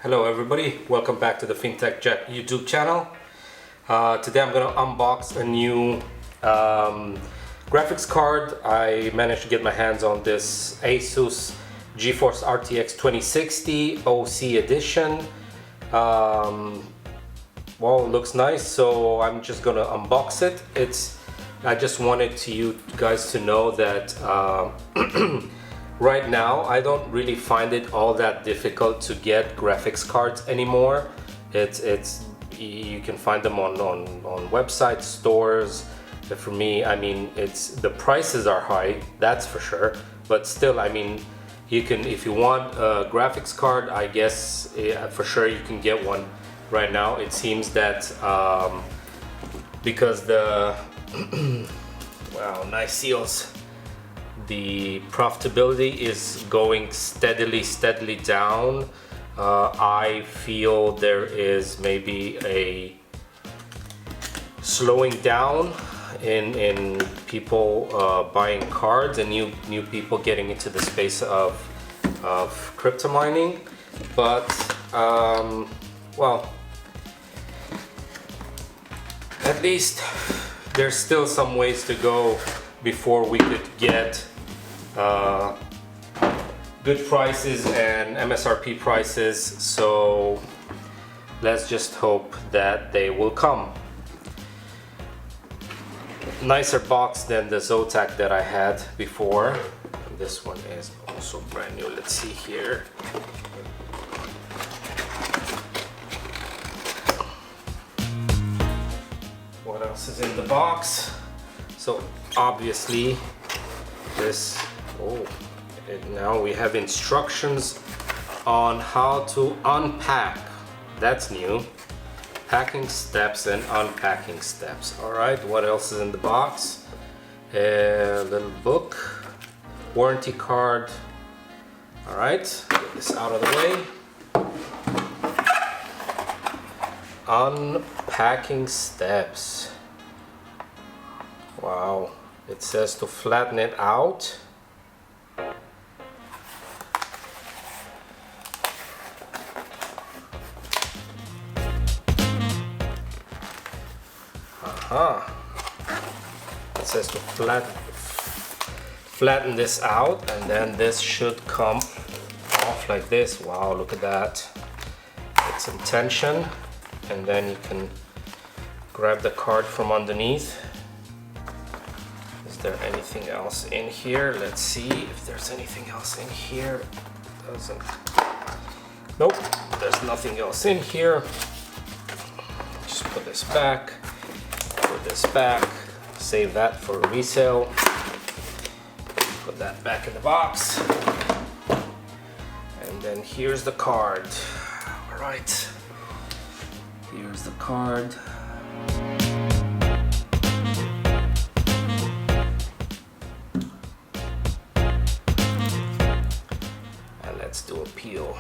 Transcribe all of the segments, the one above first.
Hello everybody, welcome back to the FinTech Jack YouTube channel. Today I'm going to unbox a new graphics card. I managed to get my hands on this ASUS GeForce RTX 2060 OC edition. Well, it looks nice, so I'm just going to unbox it. I just wanted you guys to know that right now I don't really find it all that difficult to get graphics cards anymore. You can find them on websites, stores. But for me, I mean, the prices are high, that's for sure, but still, I mean, you can, if you want a graphics card, I guess for sure you can get one right now. It seems that because the wow, nice seals, the profitability is going steadily down. I feel there is maybe a slowing down in people buying cards and new people getting into the space of crypto mining. But well, at least there's still some ways to go before we could get good prices and MSRP prices, so let's just hope that they will come. Nicer box than the Zotac that I had before. This one is also brand new. Let's see here. What else is in the box? So obviously this, now we have instructions on how to unpack. That's new. Packing steps and unpacking steps. All right, what else is in the box? A little book, warranty card. All right, get this out of the way. Unpacking steps. Wow, it says to flatten it out. It says to flatten this out, and then this should come off like this. Wow, look at that. Get some tension, and then you can grab the card from underneath. Is there anything else in here? Let's see if there's anything else in here. Nope, there's nothing else in here. Just put this back. Put this back, save that for resale, put that back in the box, and then here's the card. All right, here's the card. And let's do a peel.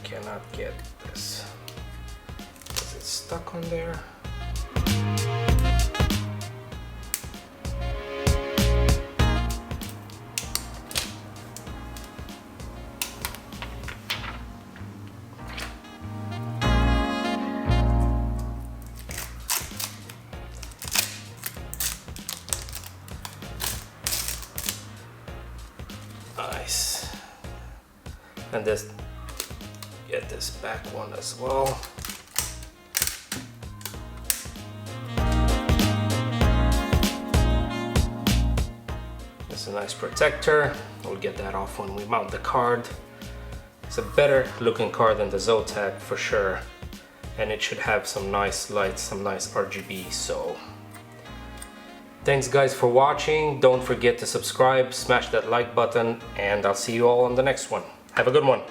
Cannot get this. Is it stuck on there? Nice. And this, get this back one as well. It's a nice protector. We'll get that off when we mount the card. It's a better looking card than the Zotac for sure, and it should have some nice lights, some nice RGB. So thanks guys for watching. Don't forget to subscribe, smash that like button, and I'll see you all on the next one. Have a good one.